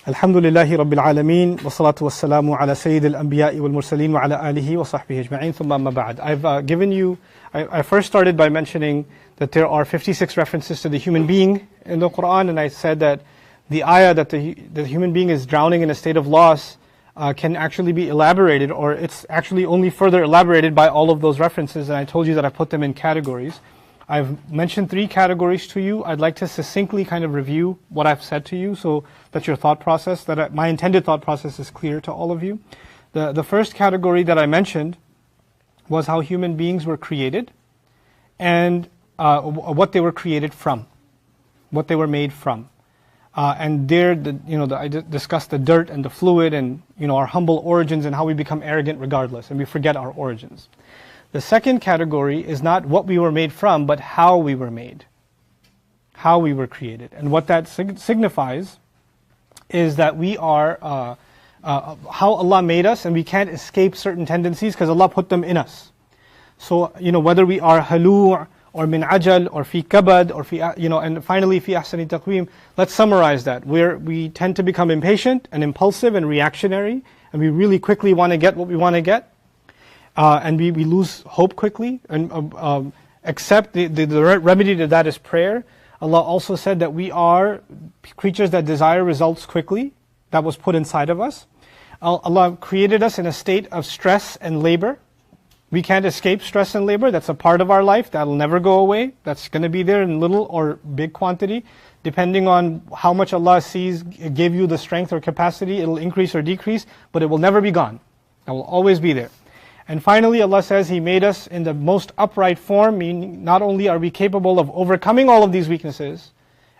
Alhamdulillahi Rabbil Alameen, wa salatu wa salamu ala Sayyid al-Anbiya'i wal Mursaleen wa ala alihi wa sahbihi ajma'in, thumma amma ba'd. I've given you, I first started by mentioning that there are 56 references to the human being in the Quran, and I said that the ayah that the human being is drowning in a state of loss can actually be elaborated, or it's actually only further elaborated by all of those references, and I told you that I put them in categories. I've mentioned 3 categories to you. I'd like to succinctly kind of review what I've said to you so that your thought process, my intended thought process is clear to all of you. The first category that I mentioned was how human beings were created and what they were created from, what they were made from. And there, I discussed the dirt and the fluid and our humble origins and how we become arrogant regardless and we forget our origins. The second category is not what we were made from, but how we were made, how we were created. And what that signifies is that we are, how Allah made us, and we can't escape certain tendencies because Allah put them in us. So, whether we are halu' or min ajal, or fi kabad, or fi, and finally fi ahsani taqweem, let's summarize that. We tend to become impatient and impulsive and reactionary, and we really quickly want to get what we want to get. And we lose hope quickly, and accept the remedy to that is prayer. Allah also said that we are creatures that desire results quickly. That was put inside of us. Allah created us in a state of stress and labor. We can't escape stress and labor. That's a part of our life. That'll never go away. That's going to be there in little or big quantity. Depending on how much Allah gave you the strength or capacity, it'll increase or decrease, but it will never be gone. It will always be there. And finally, Allah says He made us in the most upright form, meaning not only are we capable of overcoming all of these weaknesses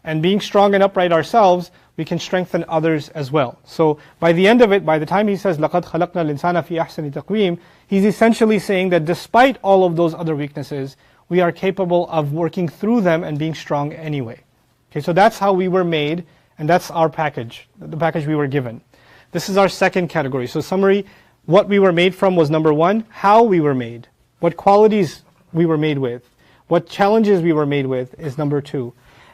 and being strong and upright ourselves, we can strengthen others as well. So by the end of it, by the time He says, لَقَدْ خَلَقْنَا الْإِنسَانَ فِي أَحْسَنِ تَقْوِيمٍ, He's essentially saying that despite all of those other weaknesses, we are capable of working through them and being strong anyway. Okay, so that's how we were made, and that's our package, the package we were given. This is our second category. So summary, what we were made from was number 1, how we were made, what qualities we were made with, what challenges we were made with is number 2.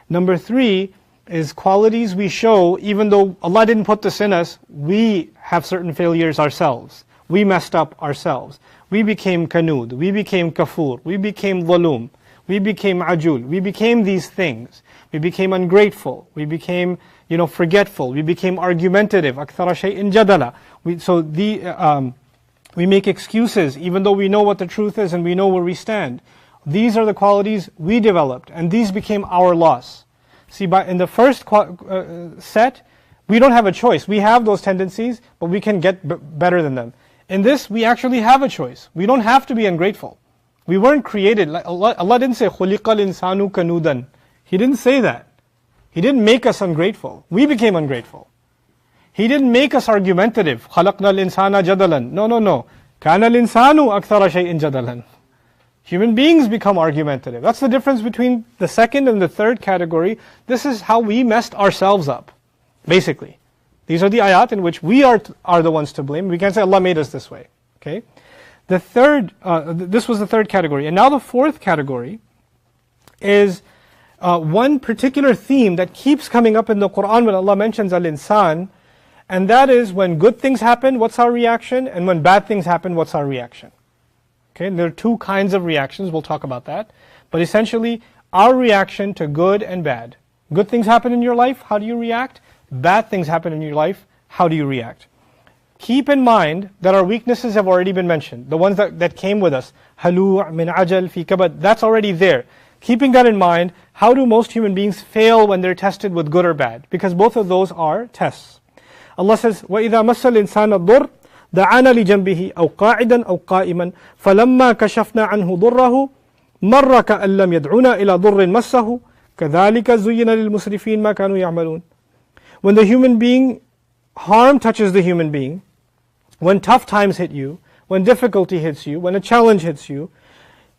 Number 3 is qualities we show, even though Allah didn't put this in us, we have certain failures ourselves. We messed up ourselves. We became kanud, we became kafur, we became walum, we became ajul, we became these things. We became ungrateful, we became forgetful, we became argumentative, akthara shay'in jadala. We make excuses even though we know what the truth is and we know where we stand. These are the qualities we developed, and these became our loss. See, in the first set, we don't have a choice. We have those tendencies, but we can get better than them. In this, we actually have a choice. We don't have to be ungrateful. We weren't created, Allah didn't say, خُلِقَ الْإِنسَانُ كَنُودًا. He didn't say that. He didn't make us ungrateful. We became ungrateful. He didn't make us argumentative. خَلَقْنَا الْإِنسَانَ جَدَلًا. No. كَانَ الْإِنسَانُ أَكْثَرَ شَيْءٍ جَدَلًا. Human beings become argumentative. That's the difference between the second and the third category. This is how we messed ourselves up, basically. These are the ayat in which we are the ones to blame. We can't say Allah made us this way. Okay. The third, this was the third category. And now the fourth category is one particular theme that keeps coming up in the Quran when Allah mentions al-insan, and that is when good things happen, what's our reaction? And when bad things happen, what's our reaction? Okay, and there are 2 kinds of reactions, we'll talk about that. But essentially, our reaction to good and bad. Good things happen in your life, how do you react? Bad things happen in your life, how do you react? Keep in mind that our weaknesses have already been mentioned. The ones that came with us. Halu' min ajal fi kabad. That's already there. Keeping that in mind, how do most human beings fail when they're tested with good or bad? Because both of those are tests. Allah says, وَإِذَا مَسَّ الْإِنسَانَ الضُّرِّ دَعَانَ لِجَنْبِهِ أَوْ قَاعِدًا أَوْ قَائِمًا فَلَمَّا كَشَفْنَا عَنْهُ ضُرَّهُ مَرَّ كَأَن لَّمْ يَدْعُونَا إِلَى ضُرٍّ مَسَّهُ كَذَلِكَ زُيِّنَ لِلْمُسْرِفِينَ مَا كَانُوا يَعْمَلُونَ. When the human being, harm touches the human being, when tough times hit you, when difficulty hits you, when a challenge hits you,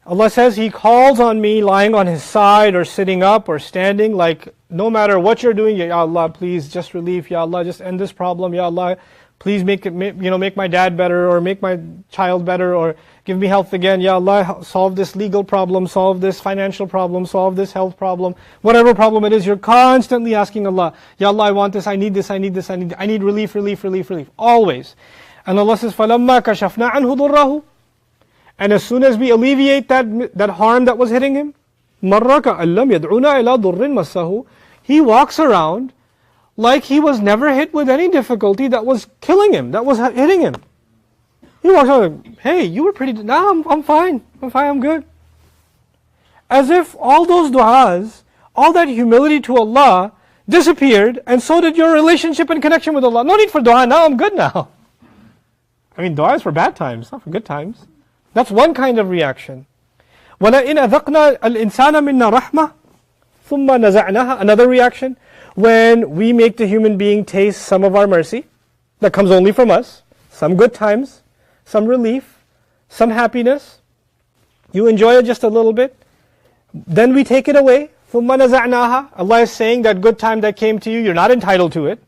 Allah says He calls on me lying on His side or sitting up or standing, like no matter what you're doing, Ya Allah, please just relief, Ya Allah, just end this problem, Ya Allah, please make my dad better or make my child better or Give me health again. Ya Allah, solve this legal problem, solve this financial problem, solve this health problem. Whatever problem it is, you're constantly asking Allah, Ya Allah, I want this, I need this, I need this, I need relief, relief, relief, relief. Always. And Allah says, فَلَمَّا كَشَفْنَا عَنْهُ ضُرَّهُ. And as soon as we alleviate that harm that was hitting him, مَرَّ كَأَن لَّمْ يَدْعُونَا إِلَىٰ ضُرٍّ مَسَّهُ. He walks around like he was never hit with any difficulty that was killing him, that was hitting him. He walks around like, hey, you were pretty, no, I'm fine, I'm good. As if all those du'as, all that humility to Allah disappeared, and so did your relationship and connection with Allah. No need for dua, now I'm good now. I mean, dua is for bad times, not for good times. That's one kind of reaction. وَلَئِنْ أَذَقْنَا الْإِنسَانَ مِنَّا رَحْمَةً ثُمَّ نَزَعْنَاهَا. Another reaction, when we make the human being taste some of our mercy, that comes only from us, some good times, some relief, some happiness, you enjoy it just a little bit, then we take it away. ثُمَّ نَزَعْنَاهَا. Allah is saying that good time that came to you, you're not entitled to it.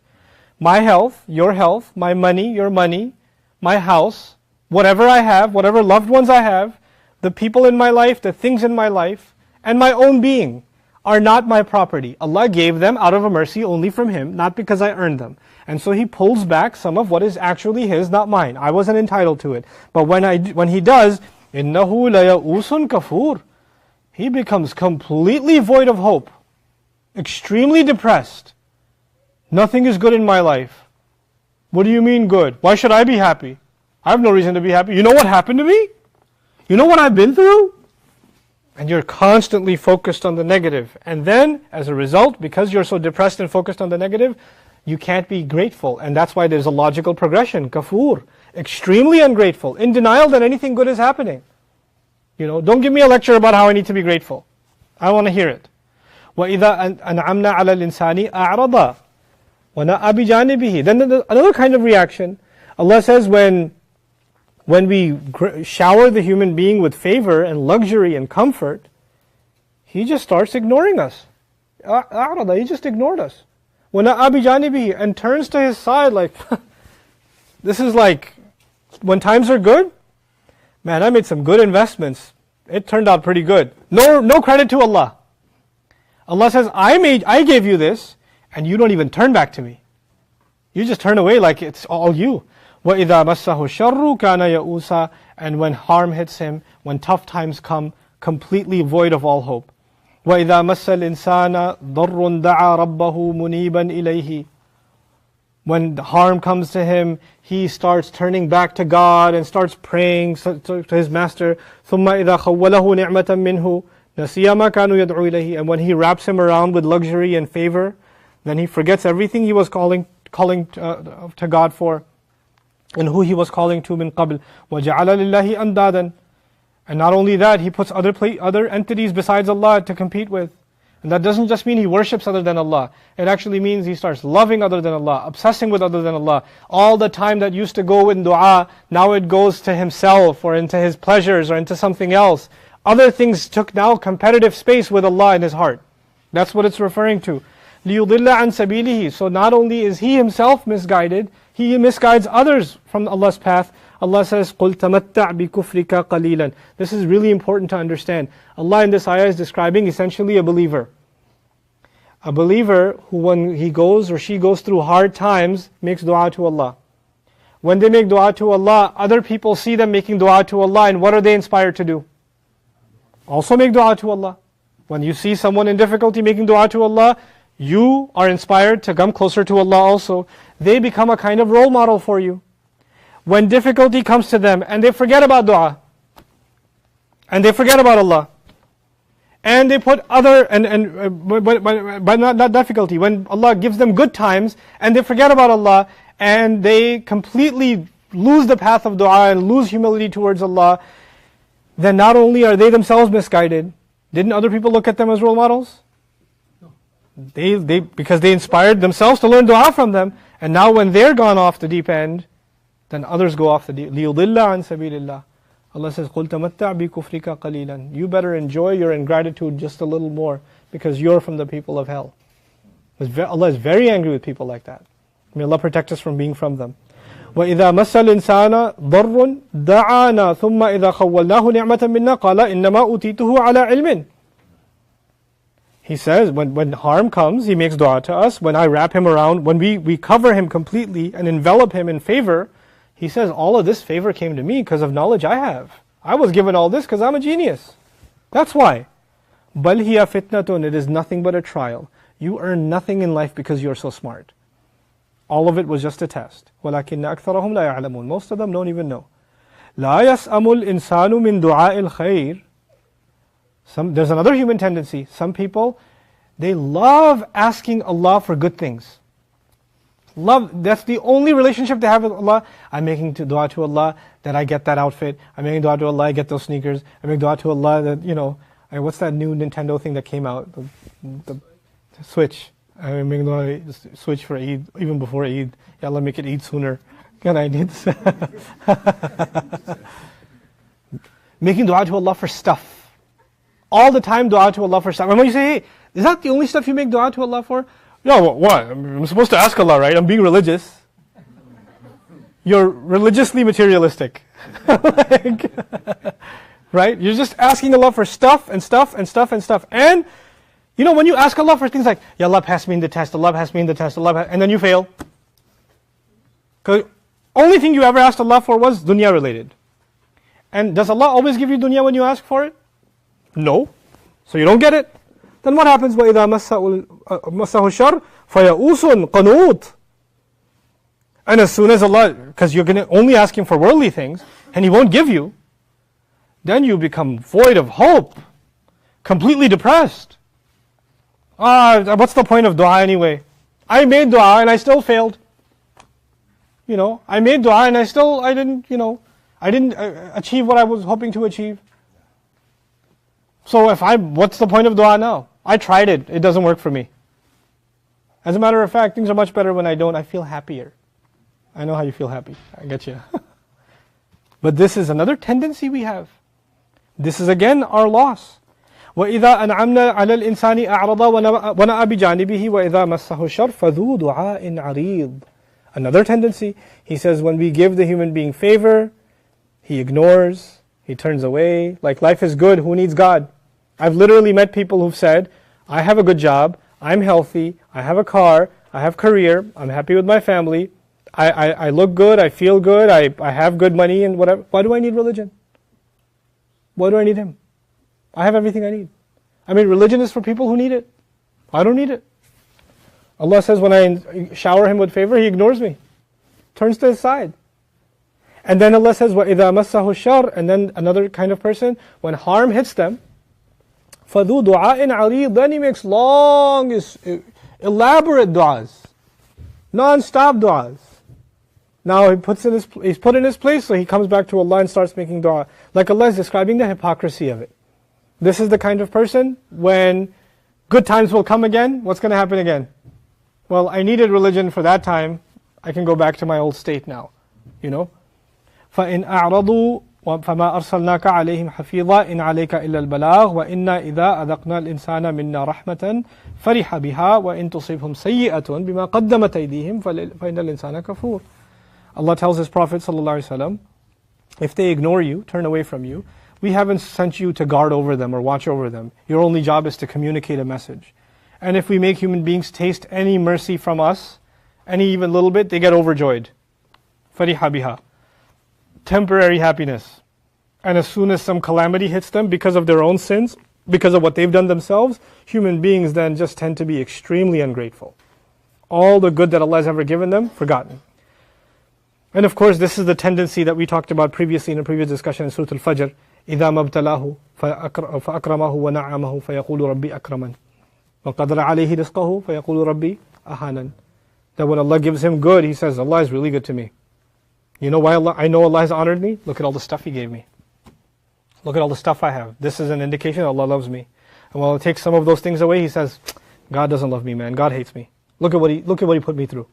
My health, your health, my money, your money, my house, whatever I have, whatever loved ones I have, the people in my life, the things in my life, and my own being are not my property. Allah gave them out of a mercy only from Him, not because I earned them. And so He pulls back some of what is actually His, not mine. I wasn't entitled to it. But when He does, إِنَّهُ لَيَئُوسٌ كَفُورٌ. He becomes completely void of hope, extremely depressed. Nothing is good in my life. What do you mean good? Why should I be happy? I have no reason to be happy. You know what happened to me? You know what I've been through? And you're constantly focused on the negative. And then, as a result, because you're so depressed and focused on the negative, you can't be grateful. And that's why there's a logical progression. Kafur, extremely ungrateful, in denial that anything good is happening. Don't give me a lecture about how I need to be grateful. I want to hear it. وَإِذَا أَنْعَمْنَا عَلَى الْإِنسَانِ أَعْرَضَ وَنَأَى بِجَانِبِهِ. Then another kind of reaction. Allah says when we shower the human being with favor and luxury and comfort, he just starts ignoring us. He just ignored us. وَنَأَى بِجَانِبِهِ. And turns to his side like, this is like, when times are good, man, I made some good investments. It turned out pretty good. No credit to Allah. Allah says, I gave you this, and you don't even turn back to me. You just turn away like it's all you. وَإِذَا مَسَّهُ الشَّرُّ كَانَ يَئُوسًا. And when harm hits him, when tough times come, completely void of all hope. وَإِذَا مَسَّ الْإِنسَانَ ضَرٌّ دَعَى رَبَّهُ مُنِيبًا إِلَيْهِ. When harm comes to him, he starts turning back to God and starts praying to his master. ثُمَّ إِذَا خَوَّلَهُ نِعْمَةً مِّنْهُ نَسِيَ مَا كَانُوا يَدْعُو إِلَيْهِ. And when he wraps him around with luxury and favor, then he forgets everything he was calling to God for, and who he was calling to min qabl. وَجَعَلَ لِلَّهِ أَنْدَادًا. And not only that, he puts other entities besides Allah to compete with. And that doesn't just mean he worships other than Allah. It actually means he starts loving other than Allah, obsessing with other than Allah. All the time that used to go in dua, now it goes to himself or into his pleasures or into something else. Other things took now competitive space with Allah in his heart. That's what it's referring to. لِيُضِلَّ عَنْ سَبِيلِهِ. So not only is he himself misguided, he misguides others from Allah's path. Allah says, قُلْ تَمَتَّعْ بِكُفْرِكَ قَلِيلًا. This is really important to understand. Allah in this ayah is describing essentially a believer. A believer who, when he goes or she goes through hard times, makes dua to Allah. When they make dua to Allah, other people see them making dua to Allah, and what are they inspired to do? Also make dua to Allah. When you see someone in difficulty making dua to Allah, you are inspired to come closer to Allah also. They become a kind of role model for you. When difficulty comes to them and they forget about dua, and they forget about Allah, and they put but not difficulty, when Allah gives them good times and they forget about Allah and they completely lose the path of dua and lose humility towards Allah, then not only are they themselves misguided, didn't other people look at them as role models? Because they inspired themselves to learn dua from them, and now when they're gone off the deep end, then others go off the deep. لِيُضِلَّ عَنْ سَبِيلِ اللَّهِ. Allah says, قُلْ تَمَتَّعْ بِكُفْرِكَ قَلِيلًا. You better enjoy your ingratitude just a little more, because you're from the people of hell. Allah is very angry with people like that. May Allah protect us from being from them. وَإِذَا مَسَّ الْإِنسَانَ ضَرٌّ دَعَانَا ثُمَّ إِذَا خَوَّلْنَاهُ نِعْمَةً مِنَّا قَالَ إِنَّمَا أُوتِيتُهُ عَلَى عِلْمٍ. He says, when harm comes, he makes dua to us. When I wrap him around, when we cover him completely and envelop him in favor, he says, all of this favor came to me because of knowledge I have. I was given all this because I'm a genius. That's why. بَلْ هِيَ فِتْنَةٌ. It is nothing but a trial. You earn nothing in life because you're so smart. All of it was just a test. وَلَكِنَّ أَكْثَرَهُمْ لَا يَعْلَمُونَ. Most of them don't even know. لَا يَسْأَمُ الْإِنسَانُ مِنْ دُعَاءِ الْخَيْرِ. There's another human tendency. Some people, they love asking Allah for good things. That's the only relationship they have with Allah. I'm making dua to Allah that I get that outfit. I'm making dua to Allah I get those sneakers. I'm making dua to Allah that, what's that new Nintendo thing that came out? The Switch. I'm making dua Switch for Eid, even before Eid. Ya Allah, make it Eid sooner. God, I need this. Making dua to Allah for stuff. All the time dua to Allah for stuff. And when you say, hey, is that the only stuff you make dua to Allah for? Yeah, what? I'm supposed to ask Allah, right? I'm being religious. You're religiously materialistic. Right? You're just asking Allah for stuff and stuff and stuff and stuff. And, when you ask Allah for things like, Ya Allah, pass me in the test, Allah pass me in the test, and then you fail. Because only thing you ever asked Allah for was dunya related. And does Allah always give you dunya when you ask for it? No. So you don't get it. Then what happens? وَإِذَا مَسَّهُ الشَّرُّ فَيَئُوسٌ قَنُوطٌ. And as soon as Allah, because you're going to only ask Him for worldly things, and He won't give you, then you become void of hope, completely depressed. What's the point of dua anyway? I made dua and I still failed. I made dua and I didn't achieve what I was hoping to achieve. So what's the point of dua now? I tried it. It doesn't work for me. As a matter of fact, things are much better when I don't. I feel happier. I know how you feel happy. I get you. But this is another tendency we have. This is again our loss. وَإِذَا أَنْعَمْنَا عَلَى الْإِنسَانِ أَعْرَضَ وَنَأَى بِجَانِبِهِ وَإِذَا مَسَّهُ الشَّرُّ فَذُو دُعَاءٍ عَرِيضٍ. Another tendency. He says when we give the human being favor, he ignores, he turns away. Like life is good, who needs God? I've literally met people who've said, I have a good job, I'm healthy, I have a car, I have career, I'm happy with my family, I look good, I feel good, I have good money and whatever. Why do I need religion? Why do I need Him? I have everything I need. Religion is for people who need it. I don't need it. Allah says when I shower him with favor, He ignores me, turns to His side. And then Allah says, وَإِذَا مَسَّهُ الشَّرُّ. And then another kind of person, when harm hits them, فَذُو دُعَاءٍ عَرِيضٍ. Then he makes long, elaborate du'as, non-stop du'as. Now he's put in his place, so he comes back to Allah and starts making dua. Like Allah is describing the hypocrisy of it. This is the kind of person, when good times will come again, what's going to happen again? Well, I needed religion for that time, I can go back to my old state now. فَإِنْ أَعْرَضُوا فَمَا أَرْسَلْنَاكَ عَلَيْهِمْ حَفِيظًا إِنْ عَلَيْكَ إِلَّا الْبَلَاغُ وَإِنَّا إِذَا أَذَقْنَا الْإِنسَانَ مِنَّا رَحْمَةً فَرِحَ بِهَا وَإِنْ تُصِبْهُمْ سَيِّئَةٌ بِمَا قَدَّمَتْ أَيْدِيهِمْ فَإِنَّ الْإِنسَانَ كَفُورٌ. Allah tells His Prophet ﷺ, if they ignore you, turn away from you, we haven't sent you to guard over them or watch over them. Your only job is to communicate a message. And if we make human beings taste any mercy from us, any even little bit, they get overjoyed. فَرِحَ بِهَا. Temporary happiness. And as soon as some calamity hits them because of their own sins, because of what they've done themselves, human beings then just tend to be extremely ungrateful. All the good that Allah has ever given them, forgotten. And of course, this is the tendency that we talked about previously in a previous discussion in Surah Al-Fajr. إِذَا مَبْتَلَاهُ فَأَكْرَمَهُ وَنَعَّمَهُ فَيَقُولُ رَبِّي أَكْرَمَنِ وَقَدْرَ عَلَيْهِ رِزْقَهُ فَيَقُولُ رَبِّي أَهَانَنِ. That when Allah gives him good, he says, Allah is really good to me. You know why I know Allah has honored me? Look at all the stuff He gave me. Look at all the stuff I have. This is an indication that Allah loves me. And when Allah takes some of those things away, He says, God doesn't love me, man. God hates me. Look at what He put me through.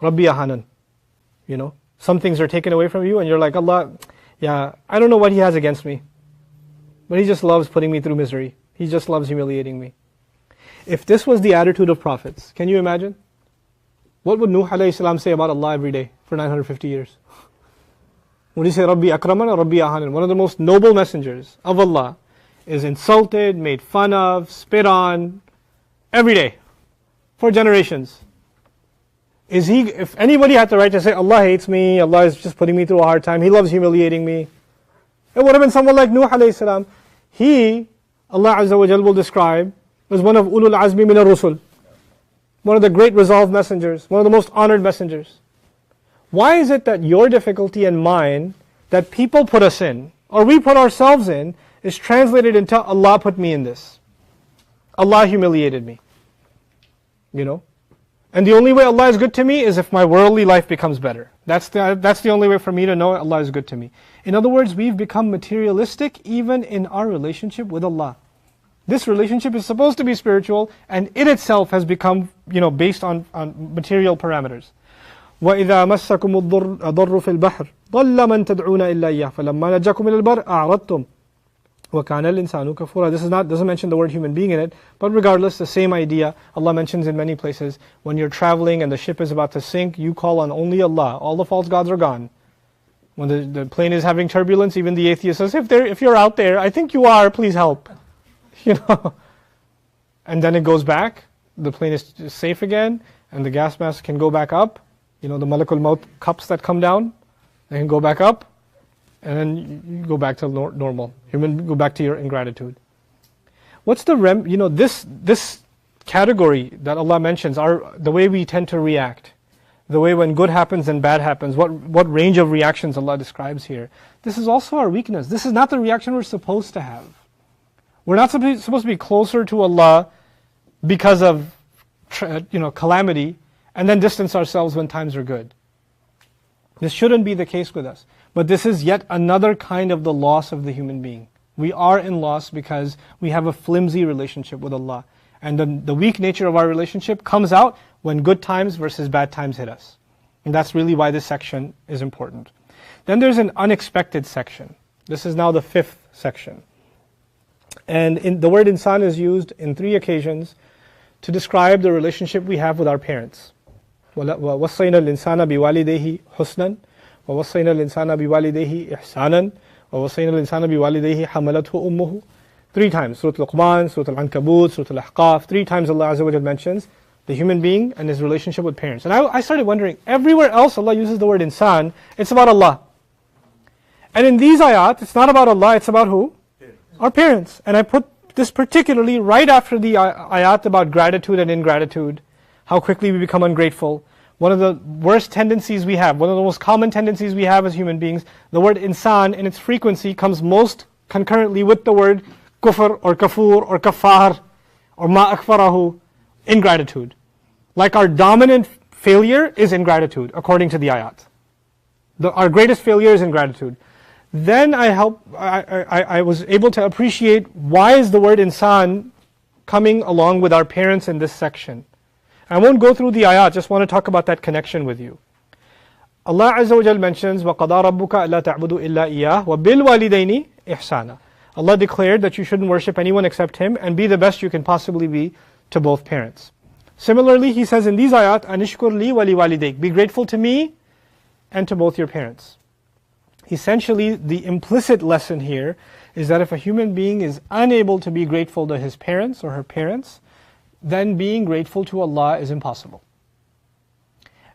Rabbi Ahanan. Some things are taken away from you and you're like, Allah, yeah, I don't know what He has against me. But He just loves putting me through misery. He just loves humiliating me. If this was the attitude of prophets, can you imagine? What would Nuh alayhi salam say about Allah every day for 950 years? Would he say, Rabbi Akraman or Rabbi Ahanan? One of the most noble messengers of Allah is insulted, made fun of, spit on, every day, for generations. If anybody had the right to say, Allah hates me, Allah is just putting me through a hard time, He loves humiliating me, it would have been someone like Nuh alayhi salam. He, Allah Azza wa Jal will describe, was one of ulul azmi min ar-rusul, one of the great resolved messengers, one of the most honored messengers. Why is it that your difficulty and mine, that people put us in, or we put ourselves in, is translated into Allah put me in this? Allah humiliated me. You know? And the only way Allah is good to me is if my worldly life becomes better. That's the only way for me to know Allah is good to me. In other words, we've become materialistic even in our relationship with Allah. This relationship is supposed to be spiritual, and it itself has become, based on material parameters. وَإِذَا مَسَّكُمُ الضُّرُّ فِي الْبَحْرِ ضَلَّ مَنْ تَدْعُونَ إِلَّا إِيَّهُ فَلَمَّا نَجَّاكُمْ إِلَى الْبَرِّ أَعْرَضْتُمْ وَكَانَ الْإِنسَانُ كَفُورًا. This doesn't mention the word human being in it, but regardless, the same idea Allah mentions in many places. When you're traveling and the ship is about to sink, you call on only Allah. All the false gods are gone. When the plane is having turbulence, even the atheist says, if you're out there, I think you are, please help. And then it goes back, the plane is safe again, and the gas mask can go back up. The Malakul Maut cups that come down, they can go back up, and then you go back to normal. Go back to your ingratitude. What's the this category that Allah mentions, are the way we tend to react, the way when good happens and bad happens, what range of reactions Allah describes here. This is also our weakness. This is not the reaction we're supposed to have. We're not supposed to be closer to Allah because of calamity, and then distance ourselves when times are good. This shouldn't be the case with us. But this is yet another kind of the loss of the human being. We are in loss because we have a flimsy relationship with Allah. And the weak nature of our relationship comes out when good times versus bad times hit us. And that's really why this section is important. Then there's an unexpected section. This is now the 5th section. And the word insan is used in 3 occasions to describe the relationship we have with our parents. وَوَصَّيْنَا الْإِنسَانَ بِوَالِدَيْهِ حُسْنًا وَوَصَّيْنَا الْإِنسَانَ بِوَالِدَيْهِ إِحْسَانًا وَوَصَّيْنَا الْإِنسَانَ بِوَالِدَيْهِ حَمَلَتْهُ أُمُّهُ 3 times. Surah Luqman, Surah Al-Ankabut, Surah Al-Ahqaf. 3 times Allah Azza wa Jal mentions the human being and his relationship with parents. And I started wondering, everywhere else Allah uses the word insan, it's about Allah. And in these ayat, it's not about Allah, it's about who? Our parents. And I put this particularly right after the ayat about gratitude and ingratitude, how quickly we become ungrateful. One of the worst tendencies we have, one of the most common tendencies we have as human beings, the word insan in its frequency comes most concurrently with the word kufr or kafur or kafar or ma akfarahu, ingratitude. Like our dominant failure is ingratitude, according to the ayat. Our greatest failure is ingratitude. Then I was able to appreciate why is the word insan coming along with our parents in this section. I won't go through the ayat, just want to talk about that connection with you. Allah Azza wa Jal mentions, وَقَضَى رَبُّكَ أَلَّا تَعْبُدُوا إِلَّا إِيَّاهُ وَبِالْوَالِدَيْنِ إِحْسَانًا. Allah declared that you shouldn't worship anyone except Him and be the best you can possibly be to both parents. Similarly, He says in these ayat, أَنِشْكُرْ لِي وَلِوَالِدَيْكَ. Be grateful to me and to both your parents. Essentially, the implicit lesson here is that if a human being is unable to be grateful to his parents or her parents, then being grateful to Allah is impossible.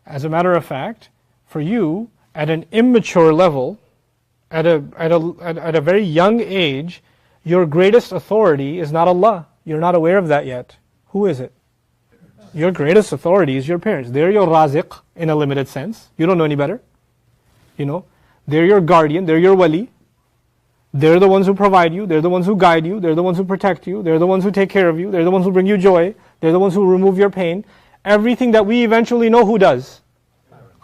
As a matter of fact, for you, at an immature level, at a very young age, your greatest authority is not Allah. You're not aware of that yet. Who is it? Your greatest authority is your parents. They're your raziq in a limited sense. You don't know any better. They're your guardian, they're your wali. They're the ones who provide you, they're the ones who guide you, they're the ones who protect you, they're the ones who take care of you, they're the ones who bring you joy, they're the ones who remove your pain. Everything that we eventually know, who does?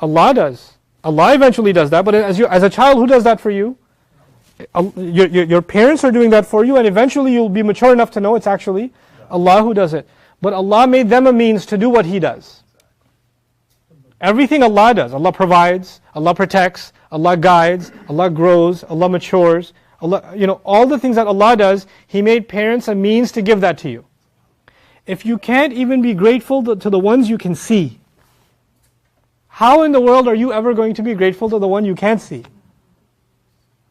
Allah does. Allah eventually does that, but as a child, who does that for you? Your parents are doing that for you, and eventually you'll be mature enough to know it's actually Allah who does it. But Allah made them a means to do what He does. Everything Allah does, Allah provides, Allah protects, Allah guides, Allah grows, Allah matures. Allah, all the things that Allah does, He made parents a means to give that to you. If you can't even be grateful to the ones you can see, how in the world are you ever going to be grateful to the one you can't see?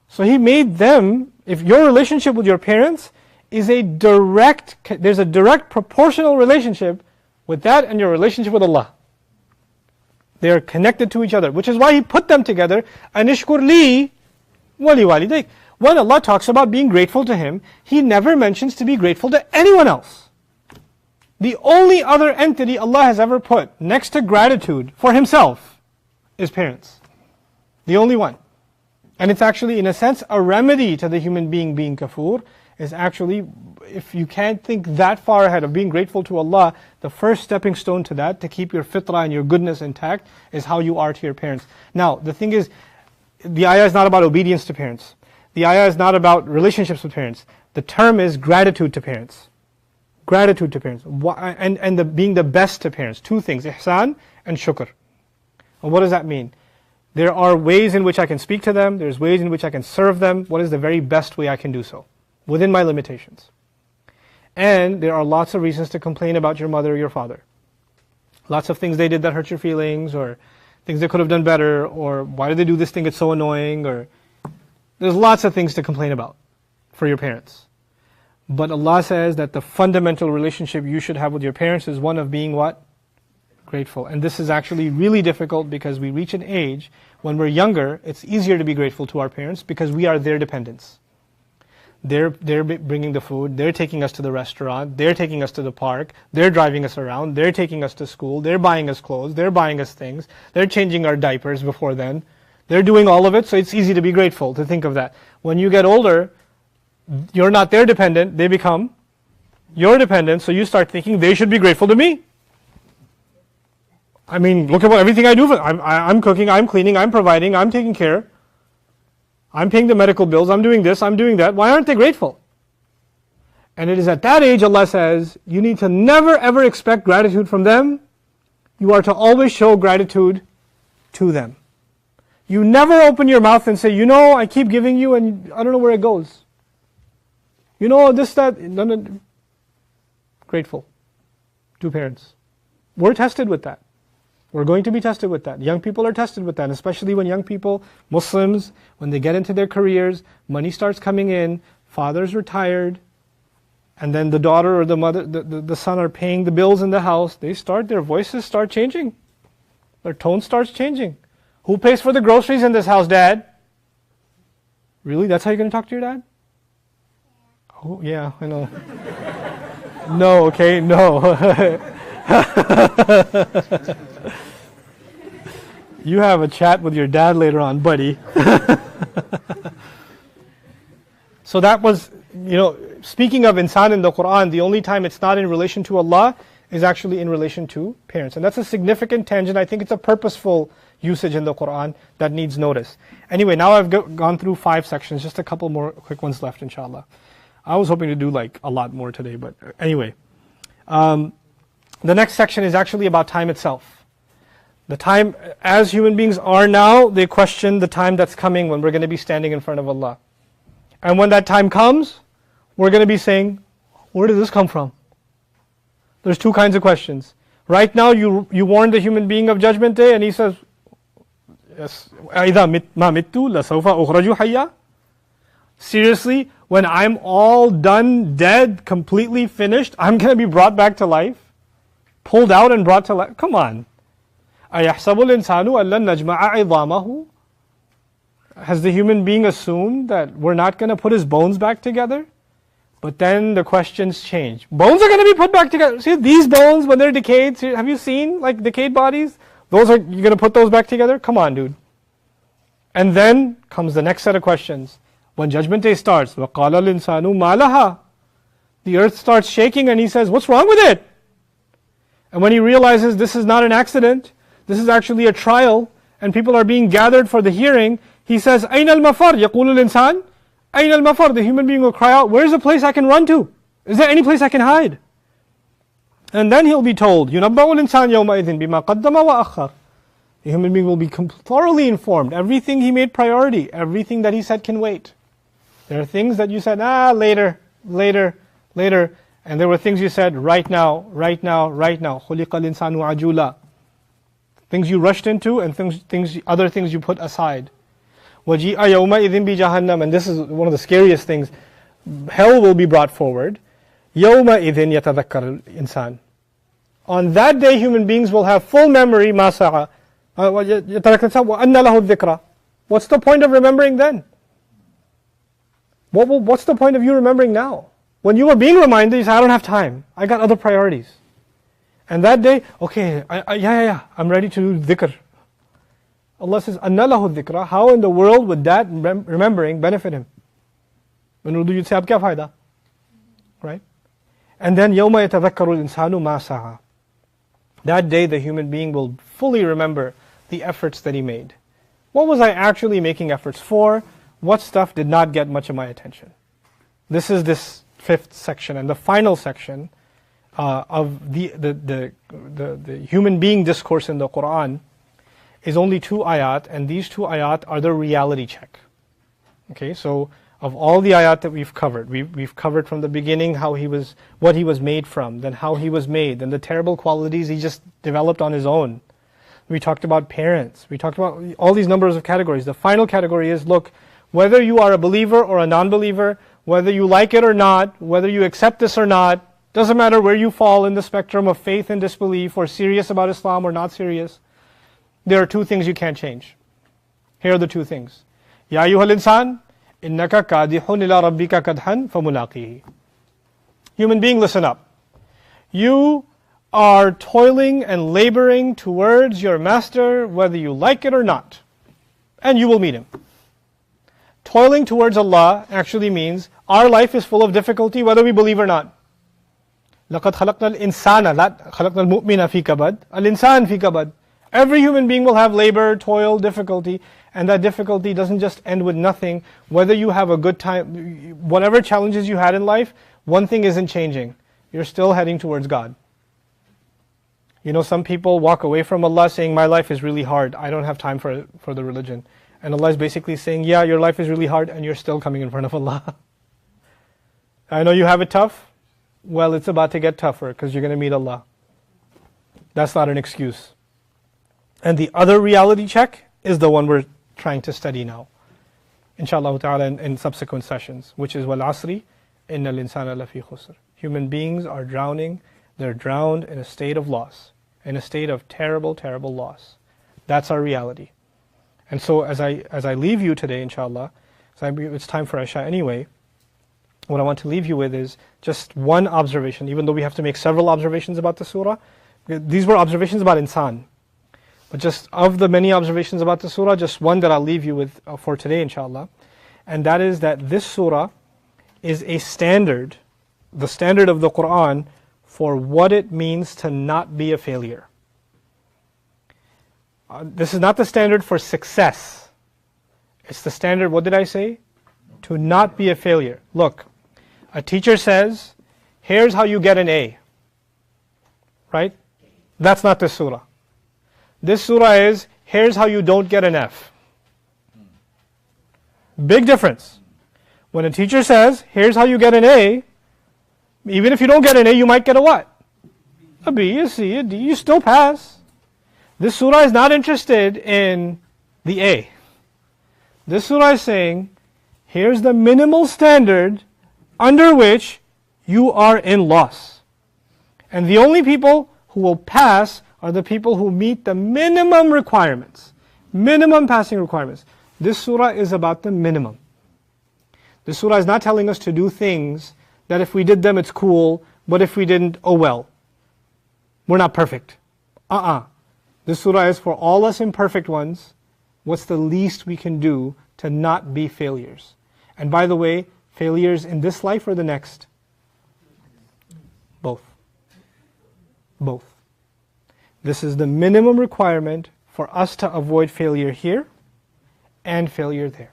So He made them, if your relationship with your parents is there's a direct proportional relationship with that and your relationship with Allah. They are connected to each other, which is why He put them together. Anishkur li wali walidayk. When Allah talks about being grateful to Him, He never mentions to be grateful to anyone else. The only other entity Allah has ever put next to gratitude for Himself is parents. The only one. And it's actually, in a sense, a remedy to the human being kafur, is actually, if you can't think that far ahead of being grateful to Allah, the first stepping stone to that, to keep your fitrah and your goodness intact, is how you are to your parents. Now, the thing is, the ayah is not about obedience to parents. The ayah is not about relationships with parents. The term is gratitude to parents. Gratitude to parents. And being the best to parents. Two things, ihsan and shukr. And what does that mean? There are ways in which I can speak to them. There's ways in which I can serve them. What is the very best way I can do so? Within my limitations. And there are lots of reasons to complain about your mother or your father. Lots of things they did that hurt your feelings, or things they could have done better, or why did they do this thing, it's so annoying, or there's lots of things to complain about for your parents. But Allah says that the fundamental relationship you should have with your parents is one of being what? Grateful. And this is actually really difficult because we reach an age when we're younger, it's easier to be grateful to our parents because we are their dependents. They're bringing the food, they're taking us to the restaurant, they're taking us to the park, they're driving us around, they're taking us to school, they're buying us clothes, they're buying us things, they're changing our diapers before then. They're doing all of it, so it's easy to be grateful, to think of that. When you get older, you're not their dependent, they become your dependent, so you start thinking they should be grateful to me. I mean, look at everything I do for them. I'm cooking, I'm cleaning, I'm providing, I'm taking care. I'm paying the medical bills, I'm doing this, I'm doing that. Why aren't they grateful? And it is at that age, Allah says, you need to never ever expect gratitude from them. You are to always show gratitude to them. You never open your mouth and say, I keep giving you and I don't know where it goes. This, that. No. Grateful to parents. We're tested with that. We're going to be tested with that. Young people are tested with that, and especially when young people, Muslims, when they get into their careers, money starts coming in, father's retired, and then the daughter or the mother, the son are paying the bills in the house, their voices start changing. Their tone starts changing. Who pays for the groceries in this house, Dad? Really? That's how you're going to talk to your dad? Oh, yeah, I know. No, okay, no. You have a chat with your dad later on, buddy. So that was, speaking of insan in the Quran, the only time it's not in relation to Allah is actually in relation to parents. And that's a significant tangent. I think it's a purposeful usage in the Quran that needs notice. Anyway, now I've gone through 5 sections, just a couple more quick ones left, inshallah. I was hoping to do a lot more today, but anyway. The next section is actually about time itself. The time, as human beings are now, they question the time that's coming when we're going to be standing in front of Allah. And when that time comes, we're going to be saying, where did this come from? There's 2 kinds of questions. Right now, you warn the human being of Judgment Day, and he says, إِذَا مَا مِتُّ لَسَوْفَ أُخْرَجُ حَيًّا. Seriously, when I'm all done, dead, completely finished, I'm going to be brought back to life? Pulled out and brought to life? Come on. أَيَحْسَبُ الْإِنسَانُ أَلَّنْ نَجْمَعَ عِظَامَهُ. Has the human being assumed that we're not going to put his bones back together? But then the questions change. Bones are going to be put back together. See, these bones, when they're decayed, have you seen decayed bodies? You're going to put those back together? Come on, dude. And then comes the next set of questions. When Judgment Day starts, وَقَالَ الْإِنسَانُ مَا لَهَا. The earth starts shaking and he says, what's wrong with it? And when he realizes this is not an accident, this is actually a trial, and people are being gathered for the hearing, he says, أَيْنَ الْمَفَرْ يَقُولُ الْإِنسَانِ أَيْنَ الْمَفَرْ. The human being will cry out, where's the place I can run to? Is there any place I can hide? And then he'll be told, يُنَبَّأُ الْإِنسَانِ يَوْمَئِذٍ بِمَا قَدَّمَ وَأَخَّرَ. The human being will be thoroughly informed. Everything he made priority, everything that he said can wait. There are things that you said, later. And there were things you said, right now. خُلِقَ الْإِنسَانُ عَجُولًا. Things you rushed into and other things you put aside. وَجِيءَ يَوْمَئِذٍ بِجَهَنَّمَ. And this is one of the scariest things. Hell will be brought forward. يَوْمَئِذٍ يَتَذَكَّرُ الْإِنسان. On that day, human beings will have full memory. مَا سَعَى يَتَرَكَ الْإِنسَانُ وَأَنَّ لَهُ الذِّكْرَى. What's the point of remembering then? What's the point of you remembering now? When you were being reminded, you say, I don't have time. I got other priorities. And that day, okay, I'm ready to do dhikr. Allah says, أَنَّ لَهُ الذِّكْرَى. How in the world would that remembering benefit him? In Urdu you'd say, ab kya fayda? Right? And then, يَوْمَ يَتَذَكَّرُ الْإِنسَانُ مَا سَعَى. That day the human being will fully remember the efforts that he made. What was I actually making efforts for? What stuff did not get much of my attention? This is this fifth section, and the final section of the human being discourse in the Quran is only 2 ayat, and these 2 ayat are the reality check. Okay, so of all the ayat that we've covered, we've covered from the beginning what he was made from, then how he was made, then the terrible qualities he just developed on his own. We talked about parents. We talked about all these numbers of categories. The final category is, look, whether you are a believer or a non-believer, whether you like it or not, whether you accept this or not, doesn't matter where you fall in the spectrum of faith and disbelief, or serious about Islam or not serious, there are 2 things you can't change. Here are the 2 things. Ya ayyuhal insan, innaka kadihun ila rabbika kadhan famulaqihi. Human being, listen up. You are toiling and laboring towards your master, whether you like it or not, and you will meet him. Toiling towards Allah actually means our life is full of difficulty whether we believe or not. لَقَدْ خَلَقْنَا الْإِنسَانَ لَا خَلَقْنَا الْمُؤْمِنَ فِي كَبَدٍ الْإِنسَانَ فِي كَبَدٍ. Every human being will have labor, toil, difficulty, and that difficulty doesn't just end with nothing. Whether you have a good time, whatever challenges you had in life, one thing isn't changing. You're still heading towards God. You know, some people walk away from Allah saying, my life is really hard, I don't have time for the religion. And Allah is basically saying, yeah, your life is really hard and you're still coming in front of Allah. I know you have it tough. Well, it's about to get tougher because you're going to meet Allah. That's not an excuse. And the other reality check is the one we're trying to study now, inshallah ta'ala, in subsequent sessions, which is وَالْعَصْرِ إِنَّ الْإِنسَانَ لَفِي خُسْرٍ. Human beings are drowning. They're drowned in a state of loss, in a state of terrible, terrible loss. That's our reality. And so as I leave you today, inshallah, it's time for Isha anyway, what I want to leave you with is just one observation, even though we have to make several observations about the surah. These were observations about insan. But just of the many observations about the surah, just one that I'll leave you with for today, inshallah. And that is that this surah is a standard, the standard of the Quran, for what it means to not be a failure. This is not the standard for success. It's the standard, what did I say? To not be a failure. Look, a teacher says, here's how you get an A. Right? That's not this surah. This surah is, here's how you don't get an F. Big difference. When a teacher says, here's how you get an A, even if you don't get an A, you might get a what? A B, a C, a D, you still pass. This surah is not interested in the A. This surah is saying, here's the minimal standard under which you are in loss. And the only people who will pass are the people who meet the minimum requirements, minimum passing requirements. This surah is about the minimum. This surah is not telling us to do things that if we did them it's cool, but if we didn't, oh well. We're not perfect. This surah is for all us imperfect ones. What's the least we can do to not be failures? And by the way, failures in this life or the next? Both. Both. This is the minimum requirement for us to avoid failure here and failure there.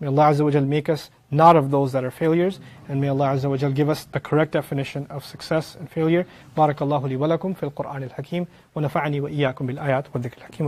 May Allah Azza wa Jal make us not of those that are failures, and may Allah Azza wa Jal give us the correct definition of success and failure. Barakallahu li wa lakum fil Qur'an al-Hakim, wa nafa'ani wa iyyakum bil ayat wa dhikr al-Hakim.